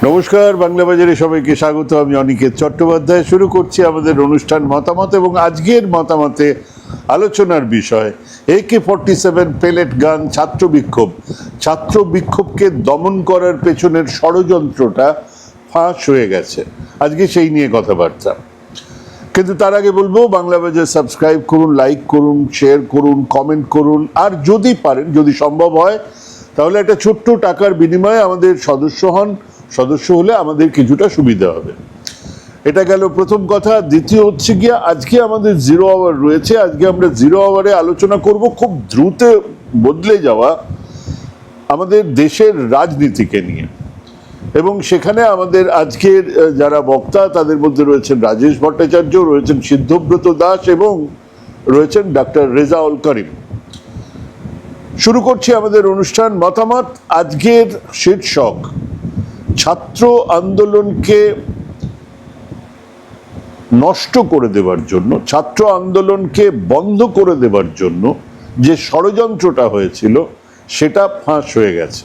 নমস্কার, বাংলা বাজারে সবাইকে স্বাগত। আমি অনিকেত চট্টোপাধ্যায়। শুরু করছি আমাদের অনুষ্ঠান মতামত, এবং আজকের মতামতে আলোচনার বিষয় AK-47 পেলেট গান ছাত্র বিক্ষোভ। ছাত্র বিক্ষোভকে দমন করার পেছনের ষড়যন্ত্রটা ফাঁস হয়ে গেছে। আজকে সেই নিয়ে কথাবার্তা। কিন্তু তার আগে বলবো, বাংলা বাজার সাবস্ক্রাইব করুন, লাইক করুন, শেয়ার করুন, কমেন্ট করুন, আর যদি পারেন, যদি সম্ভব হয়, তাহলে একটা ছোট্ট টাকার বিনিময়ে আমাদের সদস্য হন। সদস্য হলে আমাদের কিছুটা সুবিধা হবে। এটা গেল প্রথম কথা। দ্বিতীয় হচ্ছে গিয়া, আজকে আমাদের জিরো আওয়ার রয়েছে। আজকে আমরা জিরো আওয়ারে আলোচনা করব খুব দ্রুত বদলে যাওয়া আমাদের দেশের রাজনীতিকে নিয়ে, এবং সেখানে আমাদের আজকের যারা বক্তা, তাদের মধ্যে রয়েছেন রাজেশ ভট্টাচার্য, রয়েছেন সিদ্ধব্রত দাস, এবং রয়েছেন ডাক্তার রেজাউল করিম। শুরু করছি আমাদের অনুষ্ঠান মতামত। আজকের শীর্ষক, ছাত্র আন্দোলনকে নষ্ট করে দেবার জন্য, ছাত্র আন্দোলনকে বন্ধ করে দেবার জন্য যে ষড়যন্ত্রটা হয়েছিল সেটা ফাঁস হয়ে গেছে।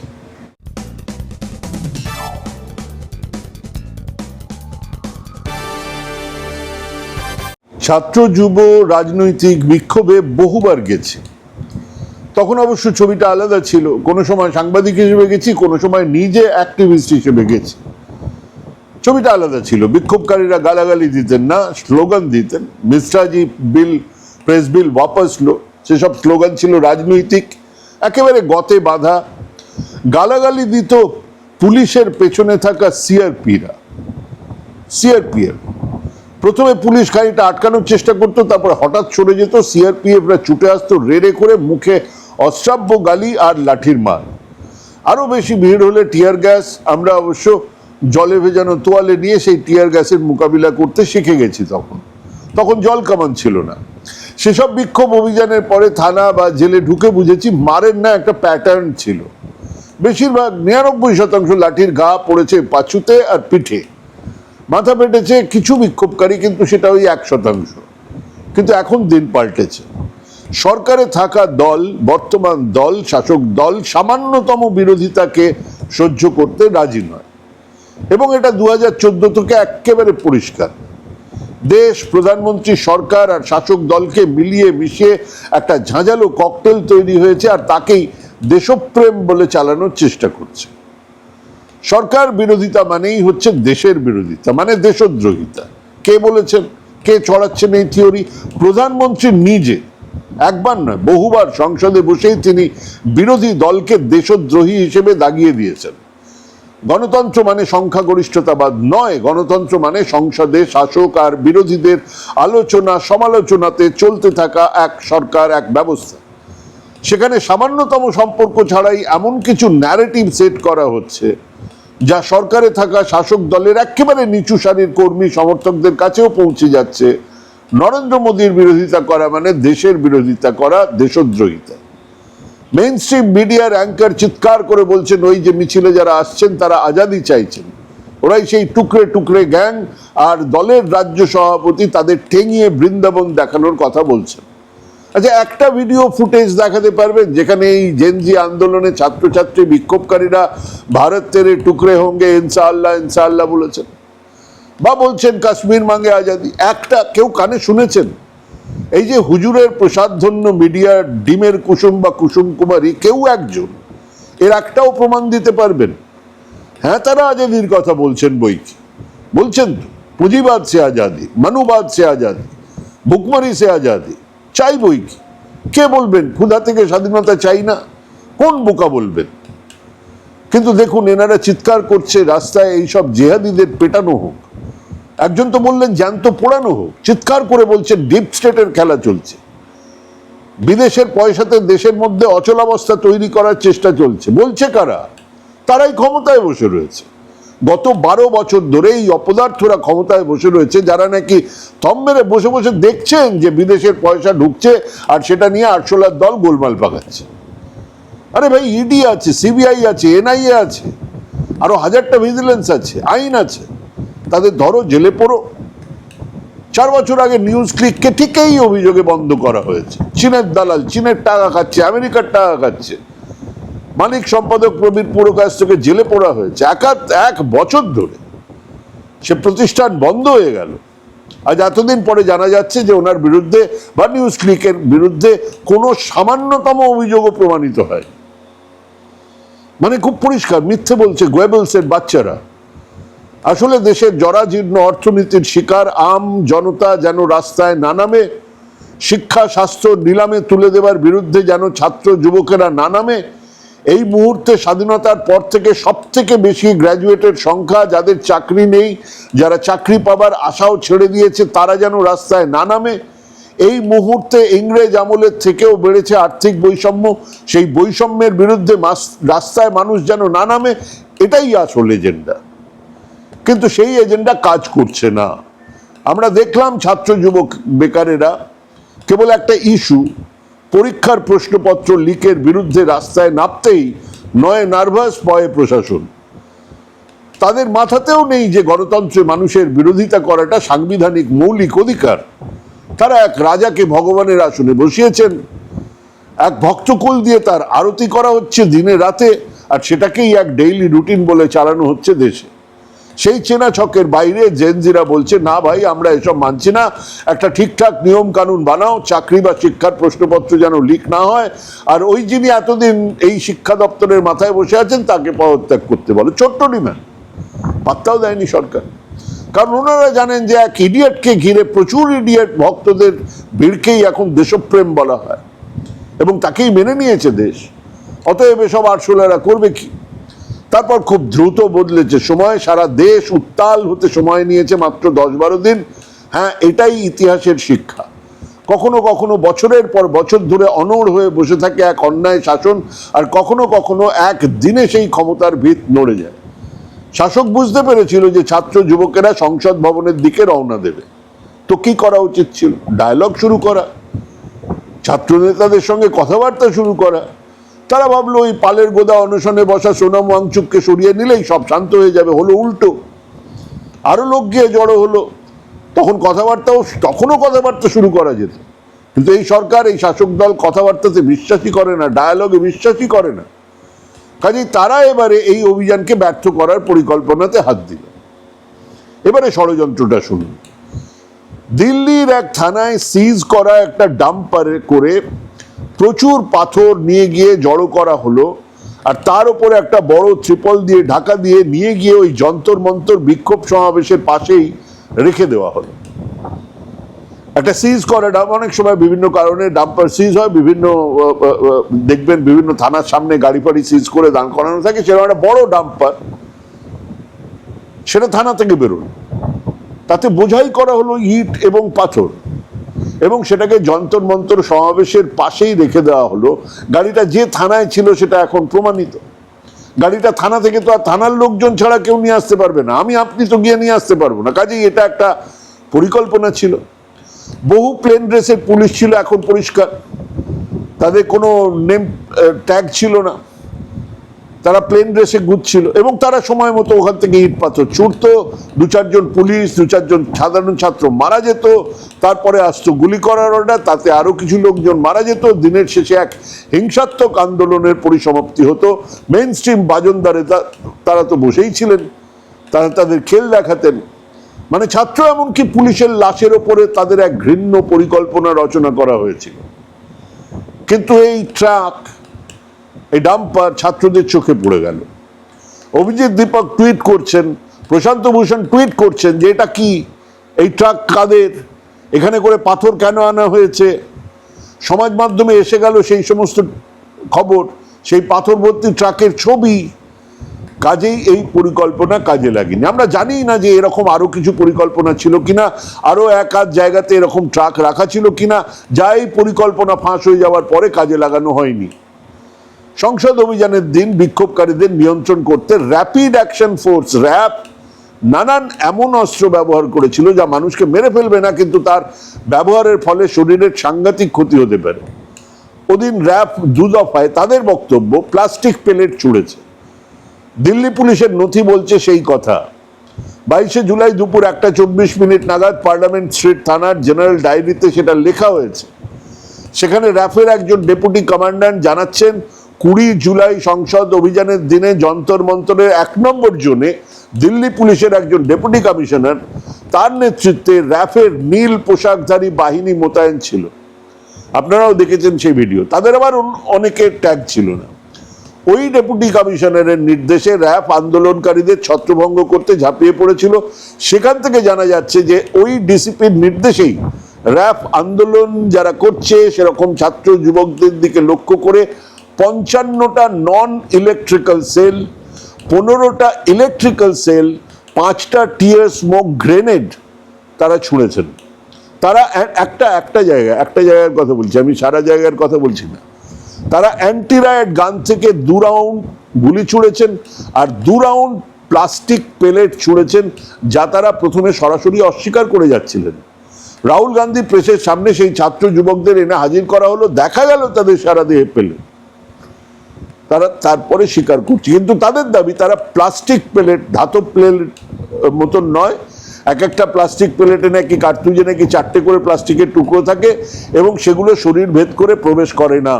ছাত্র যুব রাজনৈতিক বিক্ষোভে বহুবার গেছি। তখন অবশ্য ছবিটা আলাদা ছিল। কোনো সময় সাংবাদিক হিসেবে গেছি, কোনো সময় নিজে অ্যাক্টিভিস্ট হিসেবে গেছি। ছবিটা আলাদা ছিল। বিক্ষোভকারীরা গালাগালি দিতেন না, স্লোগান দিতেন। মিশ্রাজি বিল, প্রেস বিল ওয়াপস লো, সেসব স্লোগান ছিল রাজনৈতিক, একেবারে গতে বাঁধা। গালাগালি দিত পুলিশের পেছনে থাকা সিআরপিরা। প্রথমে পুলিশ গাড়িটা আটকানোর চেষ্টা করতো, তারপর হঠাৎ সরে যেত। সিআরপিএফরা ছুটে আসতো রেড়ে করে, মুখে অশ্রাব্য গালি আর লাঠির মার। আরো বেশি ভিড় হলে টিয়ার গ্যাস। আমরা অবশ্য জলে ভেজানো তোয়ালে নিয়ে সেই টিয়ার গ্যাসের মোকাবিলা করতে শিখে গেছি। তখন জল কামান ছিল না। সেসব বিক্ষোভ অভিযানের পরে থানা বা জেলে ঢুকে বুঝেছি মারের না একটা প্যাটার্ন ছিল। বেশিরভাগ 99% লাঠির ঘা পড়েছে পাছুতে আর পিঠে। মাথা পেটেছে কিছু বিক্ষোভকারী, কিন্তু সেটা ওই 1%। কিন্তু এখন দিন পাল্টেছে। সরকারে থাকা দল, বর্তমান দল, শাসক দল সামান্যতম বিরোধিতাকে সহ্য করতে রাজি নয়, এবং এটা 2014 থেকে একেবারে পরিষ্কার। দেশ, প্রধানমন্ত্রী, সরকার আর শাসক দলকে মিলিয়ে মিশিয়ে একটা ঝাঁঝালো ককটেল তৈরি হয়েছে, আর তাকেই দেশপ্রেম বলে চালানোর চেষ্টা করছে। সরকার বিরোধিতা মানেই হচ্ছে দেশের বিরোধিতা, মানে দেশদ্রোহিতা। কে বলেছেন, কে ছড়াচ্ছেন এই থিওরি? প্রধানমন্ত্রী নিজে একবার নয়, বহুবার সংসদে বসেই তিনি বিরোধী দলকে দেশদ্রোহী হিসেবে দাগিয়ে দিয়েছেন। গণতন্ত্র মানে সংখ্যাগরিষ্ঠতাবাদ নয়। গণতন্ত্র মানে সংসদে শাসক আর বিরোধীদের আলোচনা সমালোচনাতে চলতে থাকা এক সরকার, এক ব্যবস্থা। সেখানে সামান্যতম সম্পর্ক ছাড়াই এমন কিছু ন্যারেটিভ সেট করা হচ্ছে যা সরকারে থাকা শাসক দলের একেবারে নিচু সারির কর্মী সমর্থকদের কাছেও পৌঁছে যাচ্ছে। নরেন্দ্র মোদীর বিরোধিতা করা মানে দেশের বিরোধিতা করা, দেশদ্রোহিতা। মেইন স্ট্রিম মিডিয়ার অ্যাঙ্কার চিৎকার করে বলছেন, ওই যে মিছিলে যারা আসছেন তারা আজাদি চাইছেন। ওরাই সেই টুকরে টুকরে গ্যাং, আর দলের রাজ্য সভাপতি তাদের ঠেঙিয়ে বৃন্দাবন দেখানোর কথা বলছেন। আচ্ছা, একটা ভিডিও ফুটেজ দেখাতে পারবেন যেখানে এই জেনজি আন্দোলনে ছাত্রছাত্রী বিক্ষোভকারীরা ভারত তেরে টুকরে হোঙ্গে ইনশাআল্লাহ ইনশাআল্লাহ বলেছেন, বা বলছেন কাশ্মীর মাঙ্গে আজাদি? একটা কেউ কানে শুনেছেন? এই যে হুজুরের প্রসাদধন্য মিডিয়া, ডিমের কুসুম বা কুসুম কুমারী, কেউ একজন এর একটাও প্রমাণ দিতে পারবেন? হ্যাঁ, তারা আজাদির কথা বলছেন, বই কি বলছেন তো, পুঁজিবাদ সে আজাদি, মনুবাদ সে আজাদি, ভুকমারি সে আজাদি চাই, বই কি? কে বলবেন ক্ষুধা থেকে স্বাধীনতা চাই না? কোন বোকা বলবেন? কিন্তু দেখুন, এনারা চিৎকার করছে রাস্তায় এইসব জেহাদিদের পেটানো হোক। একজন তো বললেন জ্যান্ত পোড়ানো হোক। চিৎকার করে বলছেন ডিপ স্টেটের খেলা চলছে, বিদেশের পয়সাতে দেশের মধ্যে অচলাবস্থা তৈরি করার চেষ্টা চলছে। বলছে কারা? তারাই ক্ষমতায় বসে রয়েছে। গত 12 বছর ধরে এই অপদার্থরা ক্ষমতায় বসে রয়েছে, যারা নাকি থম মেরে বসে বসে দেখছেন যে বিদেশের পয়সা ঢুকছে, আর সেটা নিয়ে আরশোলার দল গোলমাল পাকাচ্ছে। আরে ভাই, ইডি আছে, সিবিআই আছে, এনআইএ আছে, আরো 1000টা ভিজিলেন্স আছে, আইন আছে। তাদের ধরো, জেলে পড়ো। 4 বছর আগে নিউজ ক্লিককে ঠিক এই অভিযোগে বন্ধ করা হয়েছে। চীনের দালাল, চীনের টাকা খাচ্ছে, আমেরিকার টাকা খাচ্ছে। মালিক সম্পাদক প্রবীর পুরকায়স্থকে জেলে পোড়া হয়েছে, এক বছর ধরে সে প্রতিষ্ঠান বন্ধ হয়ে গেল। আজ এতদিন পরে জানা যাচ্ছে যে ওনার বিরুদ্ধে বা নিউজ ক্লিকের বিরুদ্ধে কোনো সামান্যতম অভিযোগও প্রমাণিত হয়। মানে খুব পরিষ্কার মিথ্যে বলছে গোয়েবলসের বাচ্চারা। আসলে দেশের জরাজীর্ণ অর্থনীতির শিকার আম জনতা যেন রাস্তায় না নামে, শিক্ষা স্বাস্থ্য নিলামে তুলে দেওয়ার বিরুদ্ধে যেন ছাত্র যুবকেরা না নামে। এই মুহূর্তে স্বাধীনতার পর থেকে সব থেকে বেশি গ্র্যাজুয়েটের সংখ্যা, যাদের চাকরি নেই, যারা চাকরি পাবার আশাও ছেড়ে দিয়েছে, তারা যেন রাস্তায় না নামে। এই মুহূর্তে ইংরেজ আমলের থেকেও বেড়েছে আর্থিক বৈষম্য, সেই বৈষম্যের বিরুদ্ধে রাস্তায় মানুষ যেন না নামে, এটাই আসল এজেন্ডা। কিন্তু সেই এজেন্ডা কাজ করছে না। আমরা দেখলাম ছাত্র যুবক বেকারেরা কেবল একটা ইস্যু, পরীক্ষার প্রশ্নপত্র লিকের বিরুদ্ধে রাস্তায় নামতেই নয় নার্ভাস পয়ে প্রশাসন। তাদের মাথাতেও নেই যে গণতন্ত্রে মানুষের বিরোধিতা করাটা সাংবিধানিক মৌলিক অধিকার। তারা এক রাজাকে ভগবানের আসনে বসিয়েছেন, এক ভক্তকুল দিয়ে তার আরতি করা হচ্ছে দিনে রাতে, আর সেটাকেই এক ডেইলি রুটিন বলে চালানো হচ্ছে দেশে। সেই চেনা ছকের বাইরে জেনজিরা বলছে না ভাই, আমরা এসব মানছি না, একটা ঠিকঠাক নিয়ম কানুন বানাও, চাকরি বা শিক্ষার প্রশ্নপত্র যেন লিক না হয়, আর ওই যিনি এতদিন এই শিক্ষা দপ্তরের মাথায় বসে আছেন তাকে পদত্যাগ করতে বলো। ছোট্ট ডিমান্ড, পাত্তাও দেয়নি সরকার। কারণ ওনারা জানেন যে এক ইডিয়েটকে ঘিরে প্রচুর ইডিয়েট ভক্তদের ভিড়কেই এখন দেশপ্রেম বলা হয়, এবং তাকেই মেনে নিয়েছে দেশ। অতএব এসব আরশোলারা করবে কি? তারপর খুব দ্রুত বদলেছে সময়, সারা দেশ উত্তাল হতে সময় নিয়েছে মাত্র 10-12 দিন। হ্যাঁ, এটাই ইতিহাসের শিক্ষা। কখনো কখনো বছরের পর বছর ধরে অনড় হয়ে বসে থাকে এক অন্যায় শাসন, আর কখনো কখনো এক দিনে সেই ক্ষমতার ভিত নড়ে যায়। শাসক বুঝতে পেরেছিল যে ছাত্র যুবকেরা সংসদ ভবনের দিকে রওনা দেবে, তো কি করা উচিত ছিল? ডায়ালগ শুরু করা, ছাত্র নেতাদের সঙ্গে কথাবার্তা শুরু করা। তারা ভাবলো ওই পালের গোদা অনশনে বসা সোনাম ওয়াংচুককে সরিয়ে নিলেই সব শান্ত হয়ে যাবে। হলো উল্টো, আরো লোক গিয়ে জড়ো হলো। তখনও কথাবার্তা শুরু করা যেত, কিন্তু এই সরকার, এই শাসক দল কথাবার্তাতে বিশ্বাসই করে না, ডায়ালগে বিশ্বাসই করে না। কাজেই তারা এবারে এই অভিযানকে ব্যর্থ করার পরিকল্পনাতে হাত দিল। এবারে ষড়যন্ত্রটা শুনুন। দিল্লির এক থানায় সিজ করা একটা ডাম্পারে করে প্রচুর পাথর নিয়ে গিয়ে জড়ো করা হলো, আর তার উপরে একটা বড় ত্রিপল দিয়ে ঢাকা দিয়ে নিয়ে গিয়ে ওই যন্তর মন্তর বিক্ষোভ সমাবেশের পাশেই রেখে দেওয়া হলো। একটা সিজ করা অনেক সময় বিভিন্ন কারণে ডাম্পার সিজ হয়, বিভিন্ন দেখবেন বিভিন্ন থানার সামনে গাড়ি ফাড়ি সিজ করে দাঁড় করানো থাকে, সেরকম একটা বড় ডাম্পার সেটা থানা থেকে বেরোলো, তাতে বোঝাই করা হলো ইট এবং পাথর, এবং সেটাকে যন্তর মন্তর সমাবেশের পাশেই রেখে দেওয়া হলো। গাড়িটা যে থানায় ছিল সেটা এখন প্রমাণিত। গাড়িটা থানা থেকে তো আর থানার লোকজন ছাড়া কেউ নিয়ে আসতে পারবে না, আমি আপনি তো গিয়ে নিয়ে আসতে পারবো না। কাজেই এটা একটা পরিকল্পনা ছিল। বহু প্লেন ড্রেসের পুলিশ ছিল, এখন পরিষ্কার, তাদের কোনো নেম ট্যাগ ছিল না, তারা প্লেন ড্রেসে ঘুরছিল, এবং তারা সময় মতো ওখান থেকে ইট পাথর ছুটতো। 2-4 জন পুলিশ, 2-4 জন সাধারণ ছাত্র মারা যেত, তারপরে আসতো গুলি করার অর্ডার, তাতে আরো কিছু লোকজন মারা যেত। দিনের শেষে এক হিংসাত্মক আন্দোলনের পরিসমাপ্তি হতো। মেইন স্ট্রিম বাজনদারে তারা তো বসেই ছিলেন, তারা তাদের খেল দেখাতেন। মানে ছাত্র এমনকি পুলিশের লাশের ওপরে তাদের এক ঘৃণ্য পরিকল্পনা রচনা করা হয়েছিল। কিন্তু এই ট্রাক, এই ডাম্পার ছাত্রদের চোখে পড়ে গেল। অভিজিৎ দীপক টুইট করছেন, প্রশান্ত ভূষণ টুইট করছেন যে এটা কি, এই ট্রাক কাদের, এখানে করে পাথর কেন আনা হয়েছে। সমাজ মাধ্যমে এসে গেল সেই সমস্ত খবর, সেই পাথর ভর্তি ট্রাকের ছবি। কাজেই এই পরিকল্পনা কাজে লাগেনি। আমরা জানি না যে এরকম আরো কিছু পরিকল্পনা ছিল কিনা, আরো এক আধ জায়গাতে এরকম ট্রাক রাখা ছিল কিনা, যা এই পরিকল্পনা ফাঁস হয়ে যাওয়ার পরে কাজে লাগানো হয়নি। সংসদ অভিযানের দিন বিক্ষোভকারীদের নিয়ন্ত্রণ করতে র্যাপিড অ্যাকশন ফোর্স র্যাব নানান এমন অস্ত্র ব্যবহার করেছিল যা মানুষকে মেরে ফেলবে না, কিন্তু তার ব্যবহারের ফলে শরীরের সাংঘাতিক ক্ষতি হতে পারে। ওদিন র্যাব 2 দফায় তাদের বক্তব্য প্লাস্টিক পেলেট ছুড়েছে। দিল্লি পুলিশের নথি বলছে সেই কথা। 22শে জুলাই দুপুর 1:24 নাগাদ পার্লামেন্ট স্ট্রিট থানার জেনারেল ডায়েরিতে সেটা লেখা হয়েছে। সেখানে র্যাফের একজন ডেপুটি কমান্ড্যান্ট জানাচ্ছেন 20 জুলাই সংসদ অভিযানের দিনে যন্তর মন্তরের 1 নম্বর জোনে দিল্লি পুলিশের একজন ডেপুটি কমিশনার, তার নেতৃত্বে র্যাফের নীল পোশাকধারী বাহিনী মোতায়েন ছিল। আপনারাও দেখেছেন সেই ভিডিও। তাদের আবার অনেকের ট্যাগ ছিল না। ওই ডেপুটি কমিশনারের নির্দেশে র্যাফ আন্দোলনকারীদের ছত্রভঙ্গ করতে ঝাঁপিয়ে পড়েছিল। সেখান থেকে জানা যাচ্ছে যে ওই ডিসিপির নির্দেশেই র্যাফ আন্দোলন যারা করছে সেরকম ছাত্র যুবকদের দিকে লক্ষ্য করে 55টা নন ইলেকট্রিক্যাল সেল, 15টা ইলেকট্রিক্যাল সেল, 5টা টিয়ার স্মোক গ্রেনেড তারা ছুঁড়েছেন। তারা একটা জায়গার কথা বলছি, আমি সারা জায়গার কথা বলছি না। তারা অ্যান্টি রায়েট গান থেকে 2 রাউন্ড গুলি ছুঁড়েছেন আর 2 রাউন্ড প্লাস্টিক পেলেট ছুঁড়েছেন, যা তারা প্রথমে সরাসরি অস্বীকার করে যাচ্ছিলেন। রাহুল গান্ধী প্রেসের সামনে সেই ছাত্র যুবকদের এনে হাজির করা হলো, দেখা গেল তাদের সারা দেহে পেলে, তারা তারপরে স্বীকার করছে। কিন্তু তাদের দাবি তারা প্লাস্টিক প্লেট, ধাতব প্লেট মতন নয়, একটা প্লাস্টিক প্লেটে নাকি কার্তুজে নাকি 4টে করে প্লাস্টিকের টুকরো থাকে এবং সেগুলো শরীর ভেদ করে প্রবেশ করে না।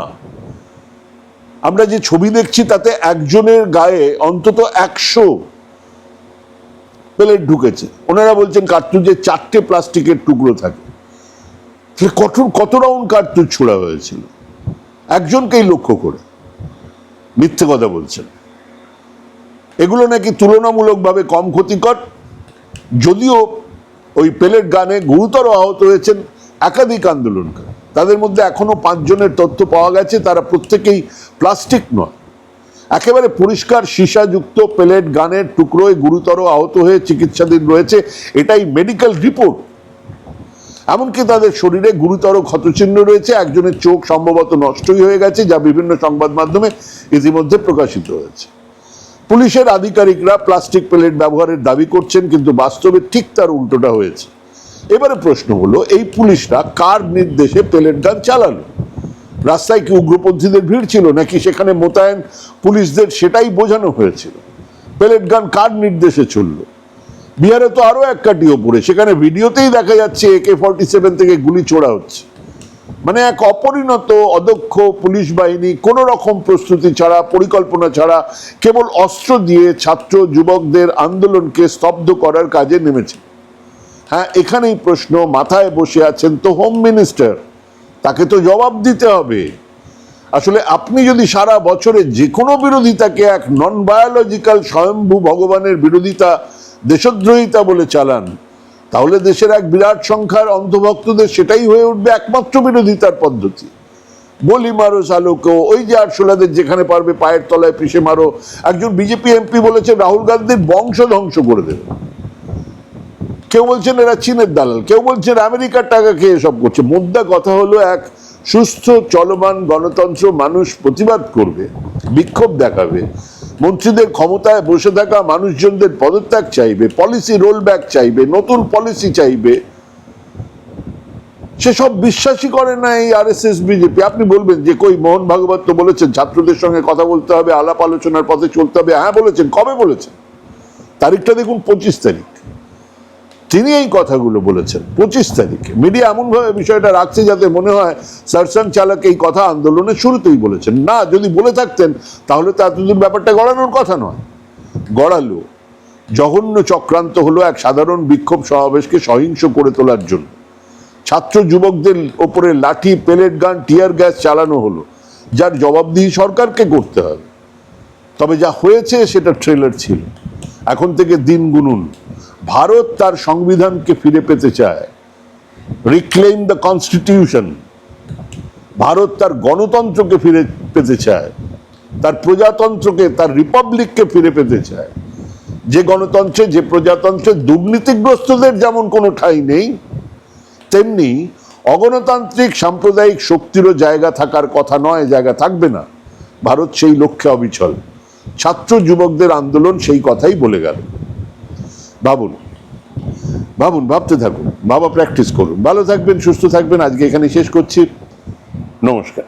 আমরা যে ছবি দেখছি তাতে একজনের গায়ে অন্তত 100 প্লেট ঢুকেছে। ওনারা বলছেন কার্তুজে 4টে প্লাস্টিকের টুকরো থাকে। কত রাউন্ড কার্তুজ ছোড়া হয়েছিল একজনকেই লক্ষ্য করে? মিথ্যে কথা বলছেন। এগুলো নাকি তুলনামূলকভাবে কম ক্ষতিকর, যদিও ওই পেলেট গানে গুরুতর আহত হয়েছেন একাধিক আন্দোলনকারী। তাদের মধ্যে এখনো 5 জনের তথ্য পাওয়া গেছে, তারা প্রত্যেকেই প্লাস্টিক নয়, একেবারে পরিষ্কার সীসাযুক্ত পেলেট গানের টুকরোয় গুরুতর আহত হয়ে চিকিৎসাধীন রয়েছে, এটাই মেডিকেল রিপোর্ট। এমনকি তাদের শরীরে গুরুতর ক্ষতচিহ্ন রয়েছে। একজনের চোখ সম্ভবত নষ্টই হয়ে গেছে, যা বিভিন্ন সংবাদ মাধ্যমে ইতিমধ্যে প্রকাশিত হয়েছে। পুলিশের আধিকারিকরা প্লাস্টিক প্লেট ব্যবহারের দাবি করছেন, কিন্তু বাস্তবে ঠিক তার উল্টোটা হয়েছে। এবারে প্রশ্ন হলো, এই পুলিশরা কার নির্দেশে প্লেট গান চালালো? রাস্তায় কি উগ্রপন্থীদের ভিড় ছিল নাকি সেখানে মোতায়েন পুলিশদের সেটাই বোঝানো হয়েছিল? প্লেট গান কার নির্দেশে চললো? বিহারে তো আরো এক কাটিও পড়ে, সেখানে ভিডিওতেই দেখা যাচ্ছে AK-47 থেকে গুলি ছোড়া হচ্ছে। মানে এক অপরিণত অদক্ষ পুলিশ বাহিনী কোন রকম প্রস্তুতি ছাড়া, পরিকল্পনা ছাড়া কেবল অস্ত্র দিয়ে ছাত্র যুবকদের আন্দোলনকে স্তব্ধ করার কাজে নেমেছে। হ্যাঁ, এখানেই প্রশ্ন, মাথায় বসে আছেন তো হোম মিনিস্টার, তাকে তো জবাব দিতে হবে। আসলে আপনি যদি সারা বছরে যে কোনো বিরোধিতাকে এক নন বায়োলজিক্যাল স্বয়ম্ভু ভগবানের বিরোধিতা, দেশদ্রোহিতা বলে চালান, তাহলে দেশের এক বিরাট সংখ্যার অন্ধভক্তদের সেটাই হয়ে উঠবে একমাত্র বিরোধিতার পদ্ধতি। বলি মারো শালুকো, ওই যে আরশোলাদের যেখানে পারবে পায়ের তলায় পিষে মারো। একজন বিজেপি এমপি বলেছেন রাহুল গান্ধীর বংশ ধ্বংস করে দেবে। কেউ বলছেন এরা চীনের দালাল, কেউ বলছেন আমেরিকার টাকা খেয়ে সব করছে। মুদ্রা কথা হলো, এক সুস্থ চলমান গণতন্ত্র মানুষ প্রতিবাদ করবে, বিক্ষোভ দেখাবে, মন্ত্রীদের ক্ষমতায় বসে থাকা মানুষজনদের পদত্যাগ চাইবে, পলিসি রোল ব্যাক চাইবে, নতুন পলিসি চাইবে। সেসব বিশ্বাসই করে না এই RSS বিজেপি। আপনি বলবেন যে কই মোহন ভাগবত তো বলেছেন ছাত্রদের সঙ্গে কথা বলতে হবে, আলাপ আলোচনার পথে চলতে হবে। হ্যাঁ বলেছেন, কবে বলেছেন? তারিখটা দেখুন, 25 তারিখ। তিনি এই কথাগুলো বলেছেন 25 তারিখে। মিডিয়া এমন ভাবে বিষয়টা রাখছে যাতে মনে হয় সারসং চালক এই কথা আন্দোলনের শুরুতেই বলেছেন। না, যদি বলে থাকতেন তাহলে তো এতদিন ব্যাপারটা গড়ানোর কথা নয়। গড়ালো। জঘন্য চক্রান্ত হলো এক সাধারণ বিক্ষোভ সমাবেশকে সহিংস করে তোলার জন্য। ছাত্র যুবকদের ওপরে লাঠি, পেলেট গান, টিয়ার গ্যাস চালানো হলো, যার জবাবদিহি সরকারকে করতে হবে। তবে যা হয়েছে সেটা ট্রেলার ছিল। এখন থেকে দিন গুনুন। ভারত তার সংবিধানকে ফিরে পেতে চায়, রিক্লেইম দ্য কনস্টিটিউশন। ভারত তার গণতন্ত্রকে ফিরে পেতে চায়, তার প্রজাতন্ত্রকে, তার রিপাবলিককে ফিরে পেতে চায়। যে গণতন্ত্রে, যে প্রজাতন্ত্রে দুর্নীতিগ্রস্তদের যেমন কোনো ঠাঁই নেই, তেমনি অগণতান্ত্রিক সাম্প্রদায়িক শক্তিরও জায়গা থাকার কথা নয়, জায়গা থাকবে না। ভারত সেই লক্ষ্যে অবিচল। ছাত্র যুবকদের আন্দোলন সেই কথাই বলে গেল। ভাবুন, ভাবুন, ভাবতে থাকুন, ভাবা প্র্যাকটিস করুন। ভালো থাকবেন, সুস্থ থাকবেন। আজকে এখানে শেষ করছি। নমস্কার।